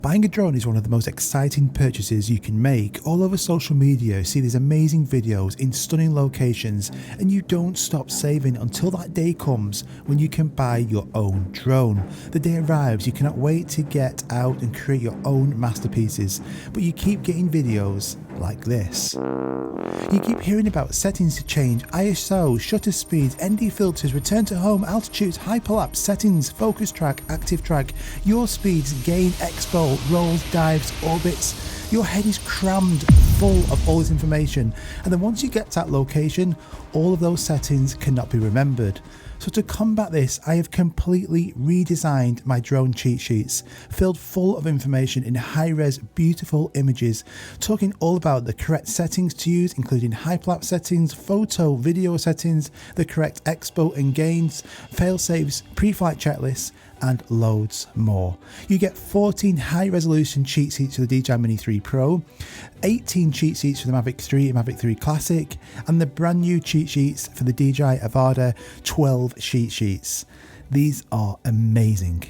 Buying a drone is one of the most exciting purchases you can make. All over social media, you see these amazing videos in stunning locations, and you don't stop saving until that day comes when you can buy your own drone. The day arrives, you cannot wait to get out and create your own masterpieces, but you keep getting videos like this. You keep hearing about settings to change ISO, shutter speeds, ND filters, return to home, altitudes, hyperlapse, settings, focus track, active track, your speeds, gain, expo, rolls, dives, orbits. Your head is crammed full of all this information, and then once you get to that location, all of those settings cannot be remembered. So to combat this, I have completely redesigned my drone cheat sheets, filled full of information in high-res, beautiful images, talking all about the correct settings to use, including hyperlapse settings, photo, video settings, the correct expo and gains, fail-safes, pre-flight checklists, and loads more. You get 14 high-resolution cheat sheets for the DJI Mini 3 Pro, 18 cheat sheets for the Mavic 3 and Mavic 3 Classic, and the brand new cheat sheets for the DJI Avata 12 cheat sheets. These are amazing.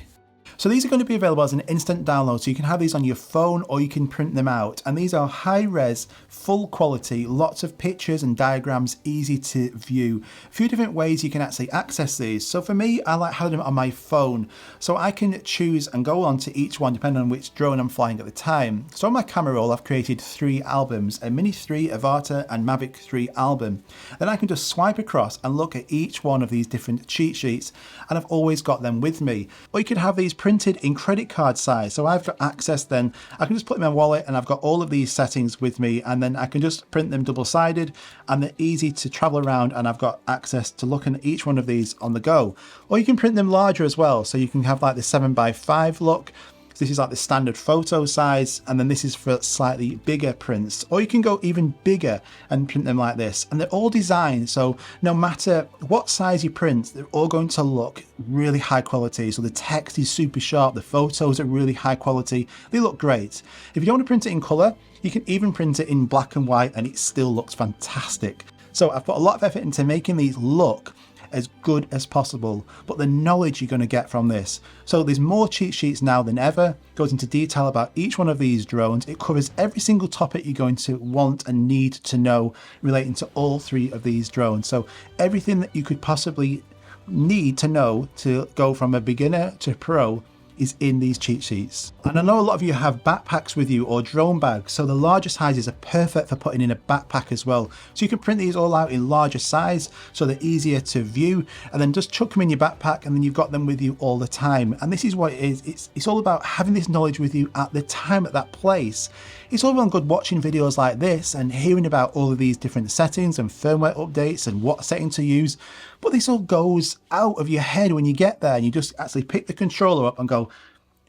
So these are going to be available as an instant download, so you can have these on your phone or you can print them out. And these are high res, full quality, lots of pictures and diagrams, easy to view. A few different ways you can actually access these. So for me, I like having them on my phone, so I can choose and go on to each one depending on which drone I'm flying at the time. So on my camera roll, I've created 3 albums, a Mini 3, Avata and Mavic 3 album. Then I can just swipe across and look at each one of these different cheat sheets, and I've always got them with me. Or you could have these printed in credit card size, so I've got access. Then I can just put them in my wallet and I've got all of these settings with me, and then I can just print them double-sided and they're easy to travel around, and I've got access to looking at each one of these on the go. Or you can print them larger as well, so you can have like the 7x5 look. This is like the standard photo size, and then this is for slightly bigger prints. Or you can go even bigger and print them like this. And they're all designed so no matter what size you print, they're all going to look really high quality. So the text is super sharp, the photos are really high quality, they look great. If you don't want to print it in color, you can even print it in black and white and it still looks fantastic. So I've put a lot of effort into making these look as good as possible, but the knowledge you're going to get from this. So there's more cheat sheets now than ever, goes into detail about each one of these drones. It covers every single topic you're going to want and need to know relating to all 3 of these drones. So everything that you could possibly need to know to go from a beginner to pro is in these cheat sheets. And I know a lot of you have backpacks with you or drone bags, so the larger sizes are perfect for putting in a backpack as well. So you can print these all out in larger size so they're easier to view, and then just chuck them in your backpack and then you've got them with you all the time. And this is what it is. It's all about having this knowledge with you at the time, at that place. It's all well good watching videos like this and hearing about all of these different settings and firmware updates and what setting to use, but this all goes out of your head when you get there and you just actually pick the controller up and go,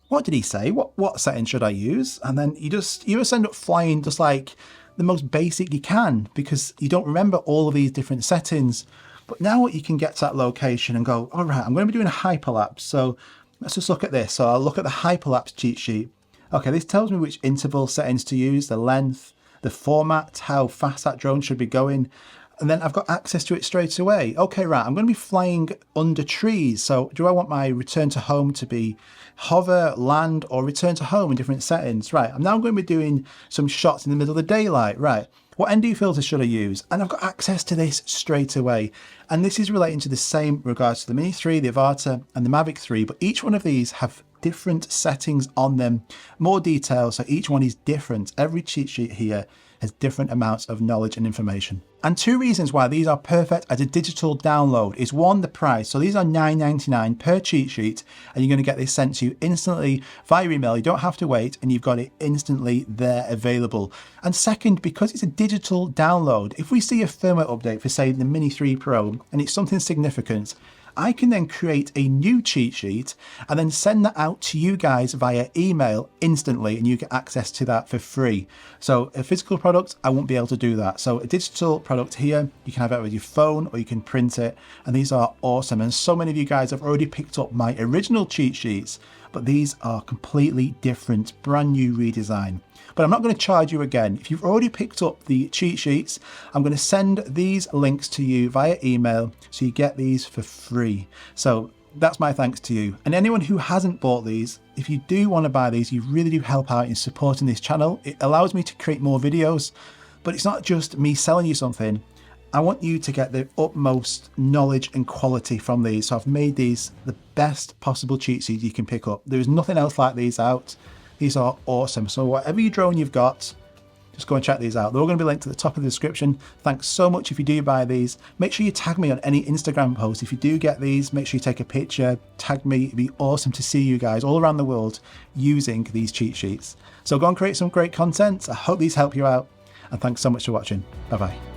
what did he say? What setting should I use? And then you just end up flying just like the most basic you can, because you don't remember all of these different settings. But now what you can get to that location and go, all right, I'm going to be doing a hyperlapse. So let's just look at this. So I'll look at the hyperlapse cheat sheet. Okay, this tells me which interval settings to use, the length, the format, how fast that drone should be going. And then I've got access to it straight away. Okay, right, I'm going to be flying under trees. So do I want my return to home to be hover, land, or return to home in different settings? Right, I'm now going to be doing some shots in the middle of the daylight. Right, what ND filter should I use? And I've got access to this straight away. And this is relating to the same regards to the Mini 3, the Avata, and the Mavic 3, but each one of these have different settings on them, more detail, so each one is different. Every cheat sheet here has different amounts of knowledge and information. And 2 reasons why these are perfect as a digital download is 1, the price. So these are $9.99 per cheat sheet, and you're going to get this sent to you instantly via email. You don't have to wait, and you've got it instantly there available. And 2nd, because it's a digital download, if we see a firmware update for say the Mini 3 Pro and it's something significant, I can then create a new cheat sheet and then send that out to you guys via email instantly, and you get access to that for free. So a physical product, I won't be able to do that. So a digital product here, you can have it with your phone or you can print it, and these are awesome. And so many of you guys have already picked up my original cheat sheets, but these are completely different, brand new redesign. But I'm not going to charge you again. If you've already picked up the cheat sheets, I'm going to send these links to you via email so you get these for free. So that's my thanks to you. And anyone who hasn't bought these, if you do want to buy these, you really do help out in supporting this channel. It allows me to create more videos, but it's not just me selling you something. I want you to get the utmost knowledge and quality from these. So I've made these the best possible cheat sheets you can pick up. There is nothing else like these out. These are awesome. So whatever your drone you've got, just go and check these out. They're all going to be linked at the top of the description. Thanks so much if you do buy these. Make sure you tag me on any Instagram post. If you do get these, make sure you take a picture, tag me. It'd be awesome to see you guys all around the world using these cheat sheets. So go and create some great content. I hope these help you out. And thanks so much for watching. Bye-bye.